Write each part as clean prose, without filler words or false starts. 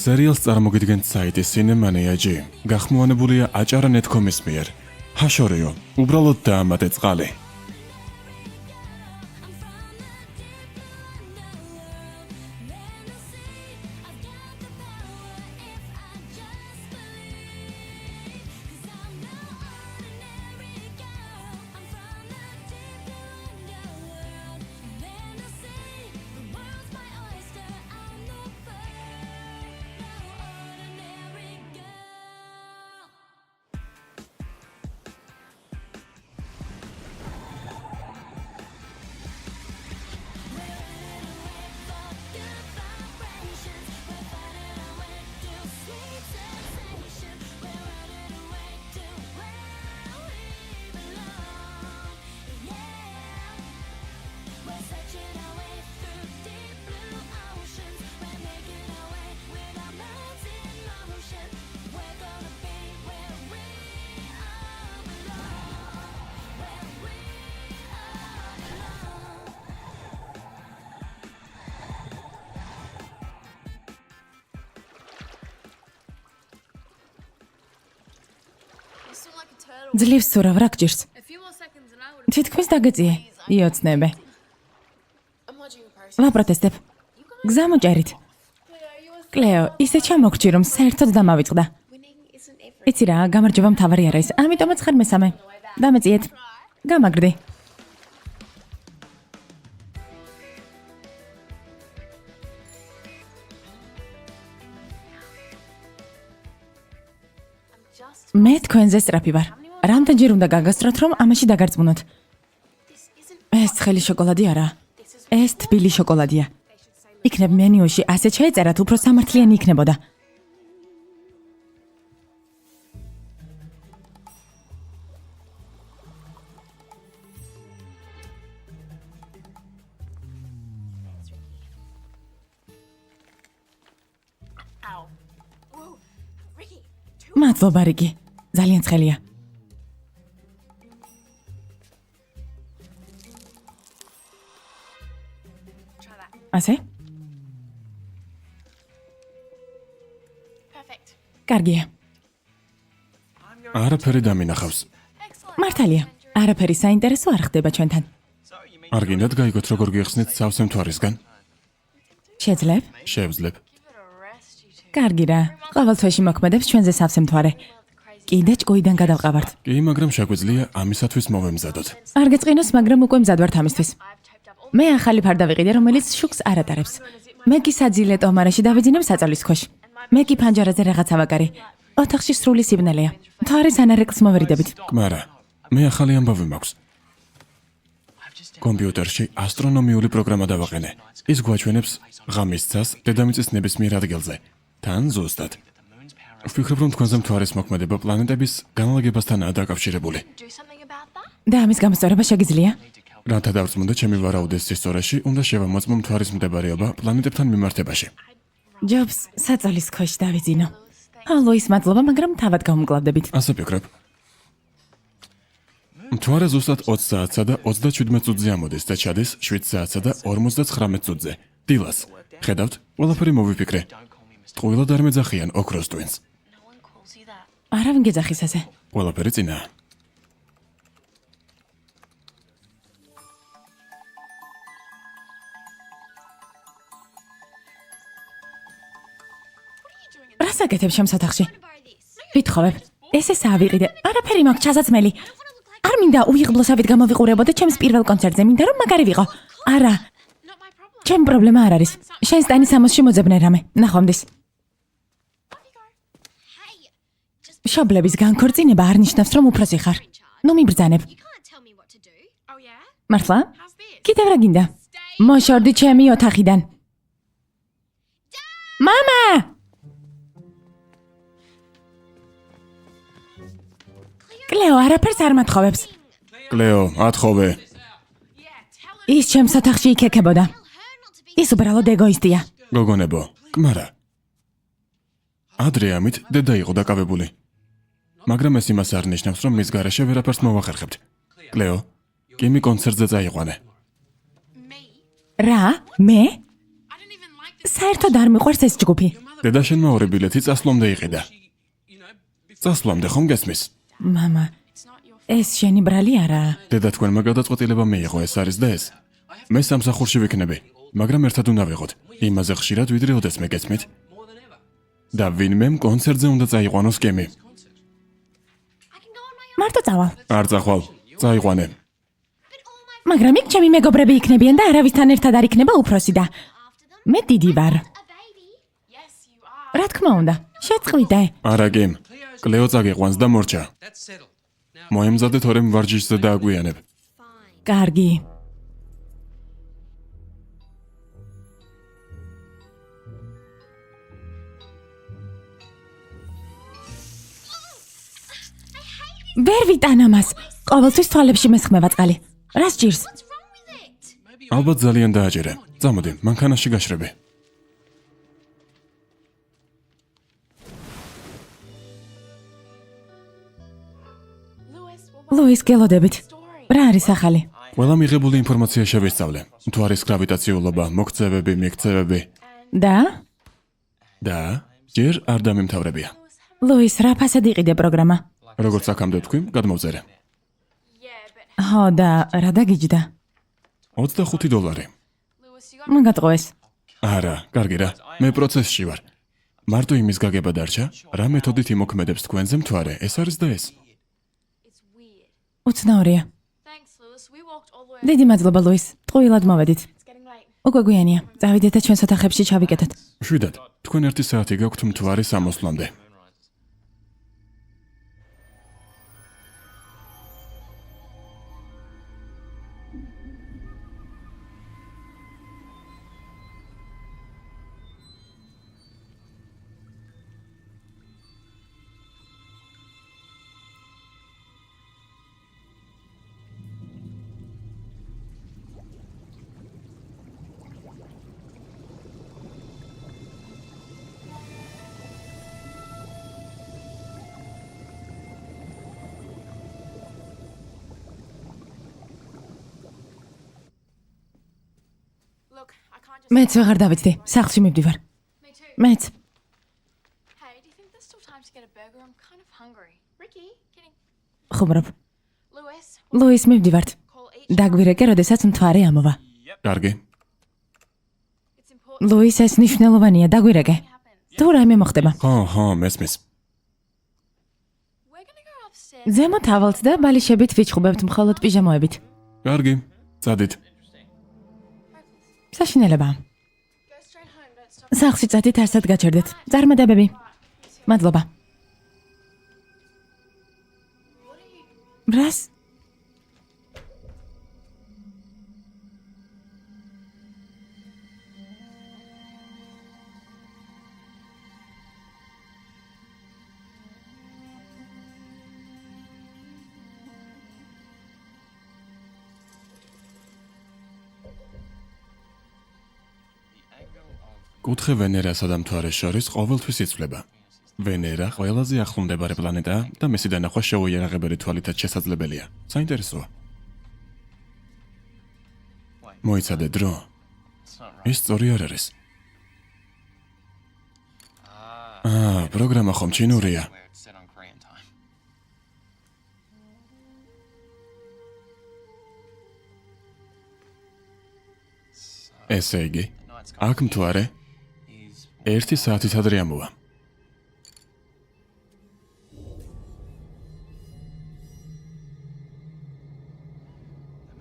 სერიალს წარმოგიდგენთ საიტი Cinemania.g. გახმოვანებულია aჭარა.net.com-ის მიერ. ჰაშორიო, უბრალოდ დაამატე წყალი. ძლივს სურავ რა გჭირს. თითქმის დაგეწიე. იოცნებე. ვაპროტესტებ. გზა მოჭერით. კლეო, ისე ჩამოგჭი რომ საერთოდ დამავიწყდა. იცი რა, გამარჯობა მთავარი არ არის. ამიტომაც ხარ მესამე. დამეწიეთ. გამაგრდი. მე თქვენზე სწრაფი ვარ. რამდენჯერ უნდა გაგასწროთ, რომ ამაში დაგარწმუნოთ? ეს ცხელი შოკოლადი არა. ეს თბილი შოკოლადია. იქნებ მენიუში ასე შეეწერათ, უფრო სამართლიანი იქნებოდა. მადლობა, რიკი. ძალიან ცხელია. ასე? კარგია. არაფერი დამინახავს. მართალია. არაფერი საინტერესო არ ხდება ჩვენთან. არ გინდათ გაიგოთ როგორ გიხსნით სავსე მთვარისგან? შეძლებ? შევძლებ. კარგი რა. ყოველ თვეში მოქმედებს ჩვენზე სავსე მთვარე. კიდე ჭკუიდან გადავყავართ. კი, მაგრამ შეგვიძლია ამისათვის მოვემზადოთ. არ გეწყინოს, მაგრამ უკვე მზად ვართ ამისთვის. მე ახალი ფარდა ვიყიდე, რომელიც შუქს არ ატარებს. მე კი საძილე ტომარაში დავიძინებ საწოლის ქვეშ. მე კი ფანჯარაზე რაღაცა ვაკარი. ოთახში სრული სიბნელეა. მთვარის ანარეკლს მოვერიდებით. კმარა, მე ახალი ამბავი მაქვს. კომპიუტერში ასტრონომიული პროგრამა დავაყენე. ის გვაჩვენებს ღამის ცას დედამიწის ნებისმიერ ადგილზე. თან ზუსტად. ვფიქრობ, რომ თქვენზე მთვარის მოქმედება პლანეტების განლაგებასთანაა დაკავშირებული. და ამის გამოსწორება შეგიძლია? რათა დავწმუნდე ჩემი ვარაუდის ისტორიაში, უნდა შევამოწმო მთვარის მდებარეობა პლანეტებთან მიმართებაში. ჯობს საწოლის ქვეშ დავიძინო. ალოის მადლობა, მაგრამ თავად გავუმკლავდებით. ასე ვფიქრობ. მთვარე ზუსტად 20 საათსა და 37 წუთზე ამოდის და ჩადის 7 საათსა და 59 წუთზე. დილას. ხედავთ? ყველაფერი მოვიფიქრე. ტყუილად არ მეძახიან ოქროს ტვინს. არავინ გეძახის ასე. ყველაფერი წინაა. რას აკეთებ შენ ოთახში? ვითხოვებ. ესე საავიყიდე. არაფერი მაქვს ჩასაცმელი. არ მინდა უიღბლოსავით გამოვიყურებოდე ჩემს პირველ კონცერტზე. მინდა რომ მაგარი ვიყო. არა. ჩემ პრობლემა არ არის. შენ სტანის ამოსში მოძებნე რამე. ნახვამდის. შობლების განქორწინება არ ნიშნავს, რომ უფროსი ხარ. ნუ მიბრძანებ. მართლა? კიდევ რა გინდა? მოშორდი ჩემი ოთახიდან. მამა! კლეო არაფერს არ მათხოვებს. კლეო, ათხოვე. ის ჩემს ოთახში იქექებოდა. ის უბრალოდ ეგოისტია. გოგონებო, კმარა. ადრე ამით დედა იყო დაკავებული. მაგრამ ეს იმას არ ნიშნავს, რომ მის გარეშე ვერაფერს მოვახერხებთ. კლეო, კიმი კონცერტზე წაიყვანე. რა? მე? საერთოდ არ მიყვარს ეს ჯგუფი. დედა შენმა ორი ბილეთი წასვლამდე იყიდა. წასვლამდე ხომ გესმის? მამა, ეს შენი ბრალი არაა. დედა თქვენმა გადაწყვეტილება მიიღო, ეს არის და ეს. მე სამსახურში ვიქნები, მაგრამ ერთად უნდა ვიყოთ. იმაზე ხშირად ვიდრე ოდესმე გესმით? და ვინმემ კონცერტზე უნდა წაიყვანოს გემი. მარტო წავალ. არ წახვალ, წაიყვანე. მაგრამ იქ ჩემი მეგობრები იქნებიან და არავისთან ერთად არ იქნება უფროსი და მე დიდი ვარ. რა თქმა უნდა, შეწყვიტე. არა გემ, კლეო წაგიყვანს და მორჩა. მოემზადე თორემ ვარჯიშზე დააგვიანებ. კარგი. ვერ ვიტან ამას. ყოველთვის თვალებში მესხმევა წყალი. რა სჭირს? ალბათ ძალიან დააჭირე. წამოდი, მანქანაში გაშრები. ლუის, გელოდებით. რა არის ახალი? ყველა მიღებული ინფორმაცია შევისწავლე. მთვარის გრავიტაციულობა, მოქცევები, მიქცევები და? და ჯერ არ დამემთავრებია. ლუის, რა ფასად იყიდე პროგრამა? როგორც აქამდე თქვი, გადმოვწერე. ხო და რა დაგიჯდა? $25. მოგატყუეს. არა, კარგი რა. მე პროცესში ვარ. მარტო იმის გაგება დარჩა, რა მეთოდით იმოქმედებს თქვენზე მთვარე. ეს არის და ეს. უცნაურია. დიდი მადლობა, ლუის. ტყუილად მოვედით. უკვე გვიანია. წავიდეთ და ჩვენს ოთახებში ჩავიკეთოთ. შვიდად, თქვენ 1 საათი გაქვთ მთვარის ამოსვლამდე. მეც ვეღარ დავიცდი. სახლში მივდივარ. მეც. ხუმრობ. ლუის, მივდივართ. დაგვირეკე, როდესაც მთვარე ამოვა. კარგი. ლუის, ეს მნიშვნელოვანია, დაგვირეკე. თუ რაიმე მოხდება. ხო, მესმის. ზემოთ ავალთ და ბალიშებით ვიჩხუბებთ მხოლოდ პიჟამოებით. კარგი. წადით. საშინელება. სახლში წადით, არსად გაჩერდეთ. წარმატებები. მადლობა. რას? კუთხე ვენერასა და მთვარეს შორის ყოველთვის იცვლება. ვენერა ყველაზე ახლო მდებარე პლანეტაა და მისი დანახვა შეუიარაღებელი თვალითაც შესაძლებელია. საინტერესოა. მოიცადე დრო. ის სწორი არ არის. პროგრამა ხომ ჩინურია. ესე იგი, აქ მთვარე 1 საათით ადრე ამოვა.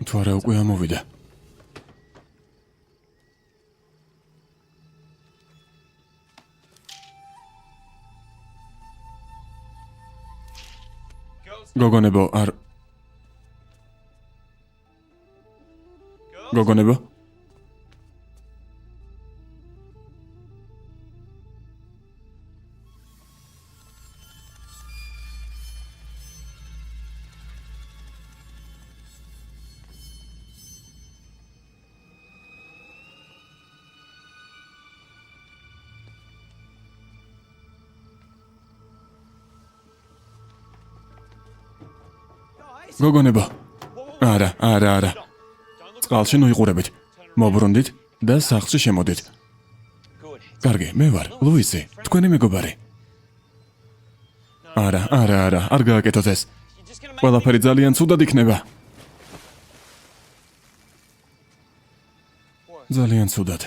მთვარე უკვე ამოვიდა. გოგონებო, არ... გოგონებო? გოგონებო. არა. წყალში ნოიყურებით. მობრუნდით და სახლში შემოდით. კარგი, მე ვარ, ლუისი, თქვენი მეგობარი. არა, არ გააკეთოთ ეს. ყველაფერი ძალიან ცუდად იქნება. ძალიან ცუდად.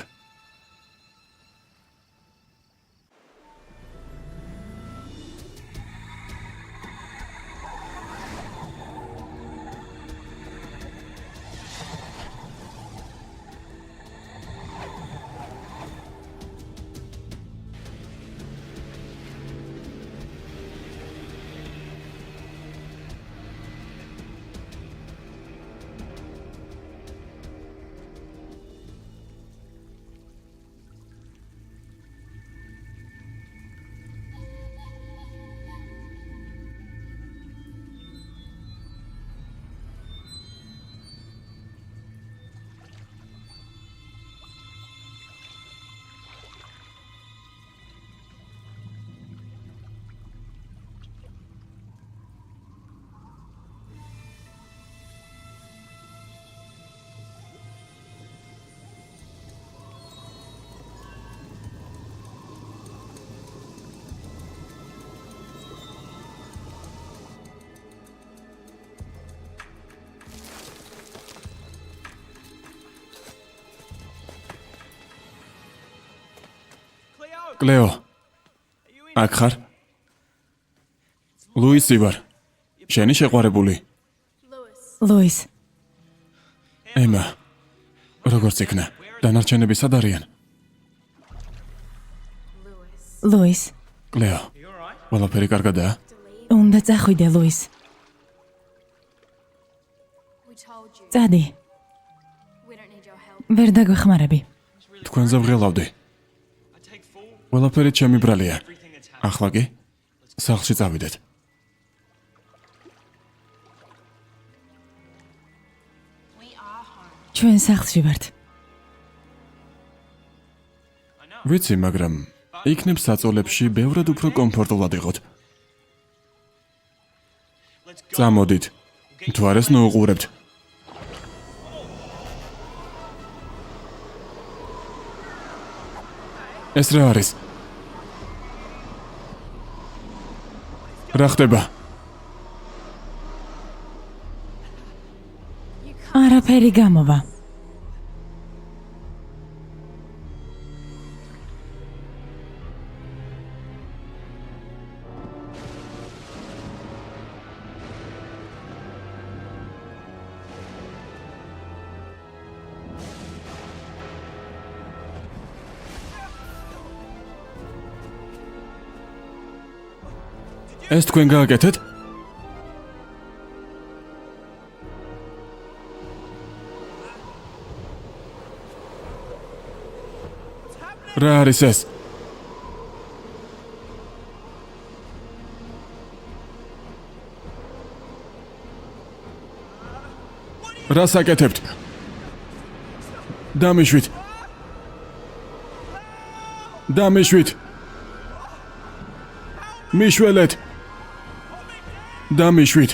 კლეო, აქ ხარ? ლუისი ვარ. შენი შეყვარებული. ლუის, ემა, როგორც იქნა? დანარჩენები სად არიან? ლუის, კლეო, ყველაფერი კარგადაა? უნდა წახვიდე, ლუის. წადი, ვერ დაგვეხმარები. თქვენზე ვღელავდი. ყველაფერი ჩემი ბრალია. ახლა კი? სახლში წავიდეთ. ჩვენ სახლში ვართ. ვიცი, მაგრამ იქნებ საწოლებში ბევრად უფრო კომფორტულად იყოთ. წამოდით. თუ არას ნუუყურებთ. ეს რა არის? რა ხდება? არაფერი გამოვა. ეს თქვენ გააკეთეთ? რა არის ეს? რას აკეთებთ? დამიშვით. მიშველეთ. დამიშვით.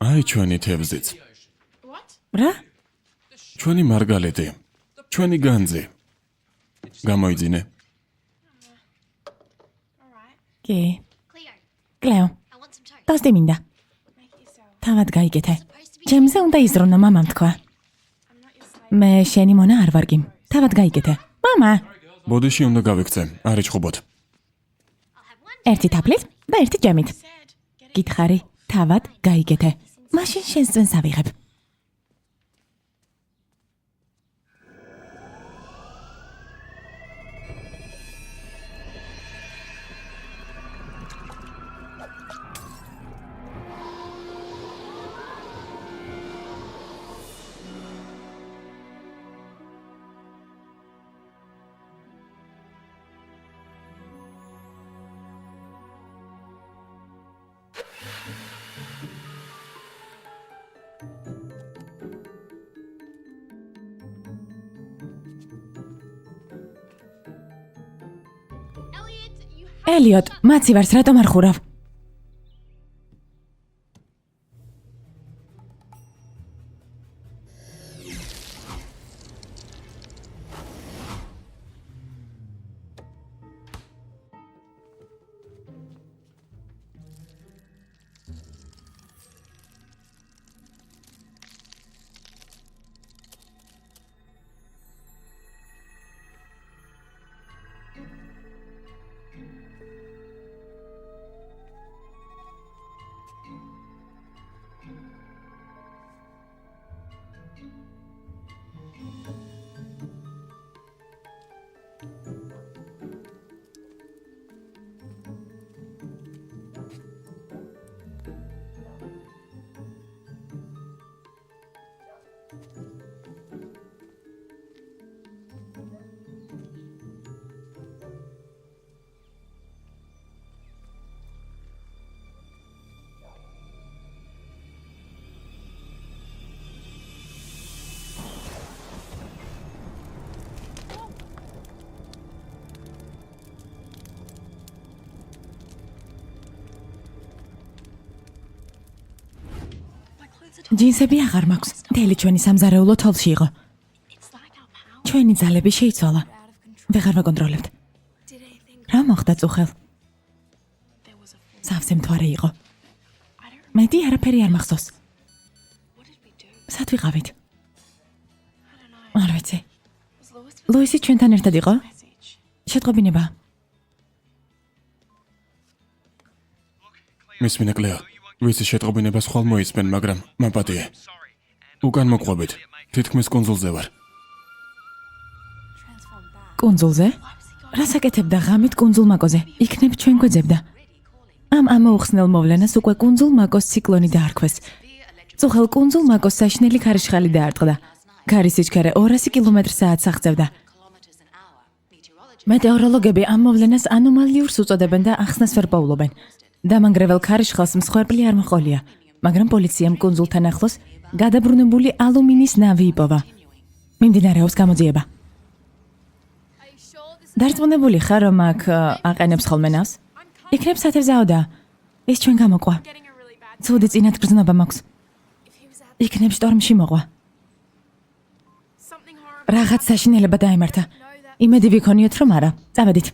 აი ჩვენი თევზიც. რა? ჩვენი მარგალეტი. ჩვენი განძი. გამოიძინე. კი. კლეო, ტოსტი მინდა. თავად გაიგეთე. ჩემზე უნდა იზრუნო, მამამ თქვა. მე შენი მონა არ ვარ კი. თავად გაიგეთე. მამა, ბოდიში უნდა გავიქცე, არიჩხუბოთ. ერთი თაფლით და ერთი ჯემით. გითხარი, თავად გაიგეთე. მაშინ შენს ძვენს ავიღებ. ელიოტ, მაცი ვარს, რატომ არ ხურავ? ჯინსები აღარ მაქვს. მთელი ჩვენი სამზარეულო თოლში იყო. ჩვენი ძალები შეიცვალა. ვეღარ ვაკონტროლებთ. რა მოხდა წუხელ? სავსე მთვარე იყო. მეტი არაფერი არ მახსოვს. სად ვიყავით? არ ვიცი. ლუისი ჩვენთან ერთად იყო? შეტყობინება. მისმინე კლეო. ვიცი შეტყობინებას ხვალ მოისმენ, მაგრამ მაპატიე. უკან მოყვებით. თითქმის კუნძულზე ვარ. კუნძულზე? რას აკეთებდა ღამით კუნძულ მაკოზე? იქნებ ჩვენ გვეძებდა. ამ ამოუხსნელ მოვლენას უკვე კუნძულ მაკოს ციკლონი დაარქვეს. წუხელ კუნძულ მაკოს საშინელი ქარიშხალი დაარტყდა. ქარის სიჩქარე 200 კმ/სთ აღწევდა. მეტეოროლოგები ამ მოვლენას ანომალიურს უწოდებენ და ახსნას ვერ პოულობენ. დამანგრევალ ქარიშხალს მსხვერპლი არ მოყოლია, მაგრამ პოლიციამ კუნძულთან ახლოს გადაბრუნებული ალუმინის ნავი იპოვა. მიმდინარეობს გამოძიება. დარწმუნებული ხარ, რომ აქ აყენებს ხოლმე ნავს? იქნებ სათევზაოდა. ეს ჩვენ გამოყვა. ცუდი წინათგრძნობა მაქვს. იქნებ შტორმში მოყვა. რაღაც საშინელება დაემართა. იმედი ვიქონიოთ, რომ არა. წავედით.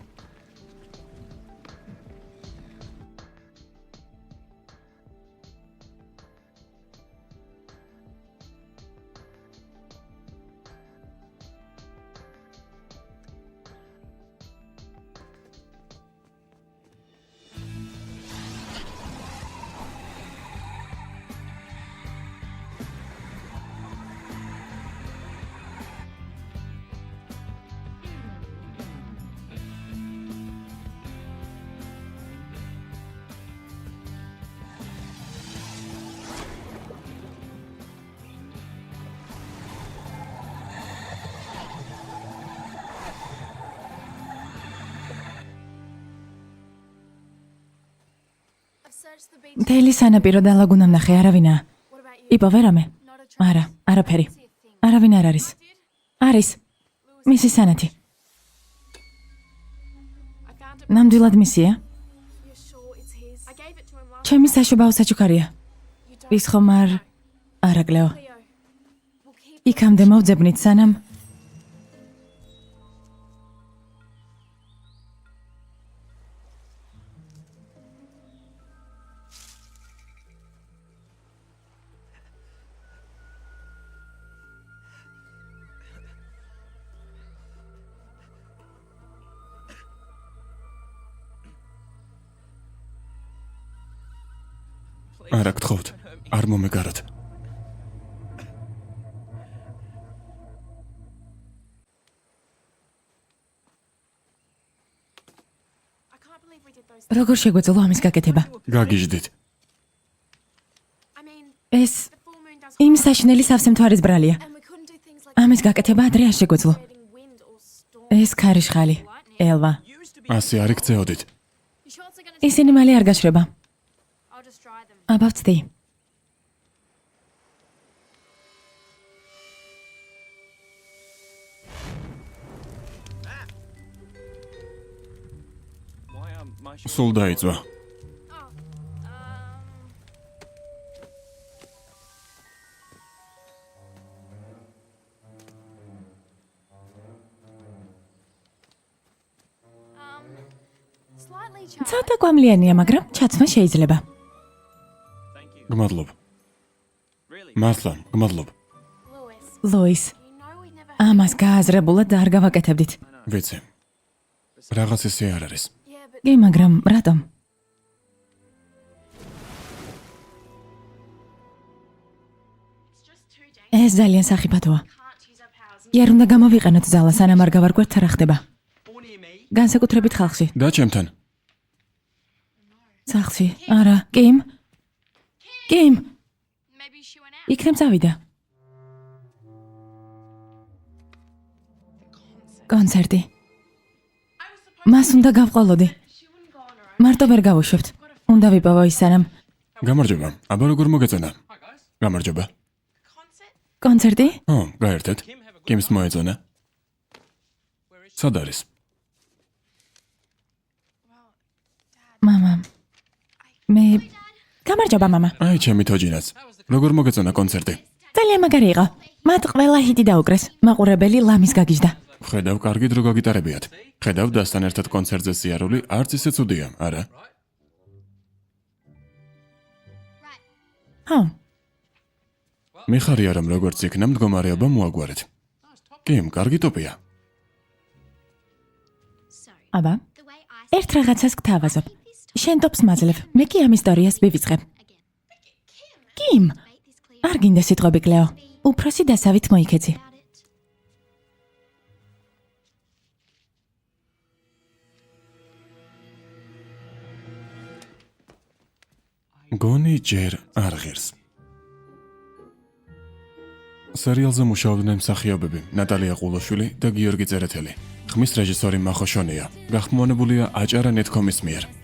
მთელი სანაპირო და ლაგუნა ვნახე, არავინაა. იპოვე რამე? არა, არაფერი. არავინ არ არის. არის. მისი სანათი. ნამდვილად მისია? ჩემი საშობაო საჩუქარია. ის ხომ არა კლეო. იქამდე მოვძებნით სანამ არა გთხოვთ, არ მომეგაროთ. როგორ შეგვეძლო ამის გაკეთება? გაგიჟდით. ეს იმ საშინელი სავსე მთვარის ბრალია. ამის გაკეთება ადრე არ შეგვეძლო. ეს ქარიშხალი, ელვა. ასე არ იქცეოდით. ისინი მალე არ გაშრება. აბა ვცდი. სულ დაიწვა. ცოტა კვამლიანია, მაგრამ ჩაცმა შეიძლება. გმადლობ. მართლა, გმადლობ. ლოის, ამას გააზრებულად არ გავაკეთებდით. ვიცი. რაღაც ისე არ არის. კი, მაგრამ რატომ? ეს ძალიან სახიფათოა. კი არ უნდა გამოვიყენოთ ზალა, სანამ არ გავარკვევთ რა ხდება. განსაკუთრებით ხალხში. და ჩემთან. სახლში. არა, კიმ? კიმ? იქნებ წავიდა. კონცერტი. მას უნდა გავყოლოდი. მარტო ვერ გავუშვებთ. უნდა ვიპოვო ის სანამ. გამარჯობა. აბა როგორ მოგეწონა? გამარჯობა. კონცერტი? ო, გაერთეთ. კიმს მოეწონა. სად არის? მამა. მე გამარჯობა, მამა. აი, ჩემი თოჯინაც. როგორ მოგეწონა კონცერტი? ძალიან მაგარი იყო. მათ ყველა ჰიტი დაუკრეს. მაყურებელი ლამის გაგიჟდა. ხედავ, კარგი დრო გაგიტარებიათ. ხედავ, დასთან ერთად კონცერტზე სიარული არც ისე ცუდია, არა? ჰო, მიხარია, რომ როგორც იქნა მდგომარეობა მოაგვარეთ. კიმ, კარგი ტოპია. აბა, ერთ რაღაცას გთავაზობ. შენ ტოპს მაძლევ, მე კი ამ ისტორიას ვივიწყებ. კიმ, არ გინდა სიტყვები კლეო. უფროსი დასავით მოიქეცი. გონი ჯერ არ ღირს. სერიალზე მუშაობდნენ მსახიობები ნატალია ყულოშვილი და გიორგი წერეთელი. ხმის რეჟისორი მახოშონია. გახმოვანებულია აჭარა ნეტკომის მიერ.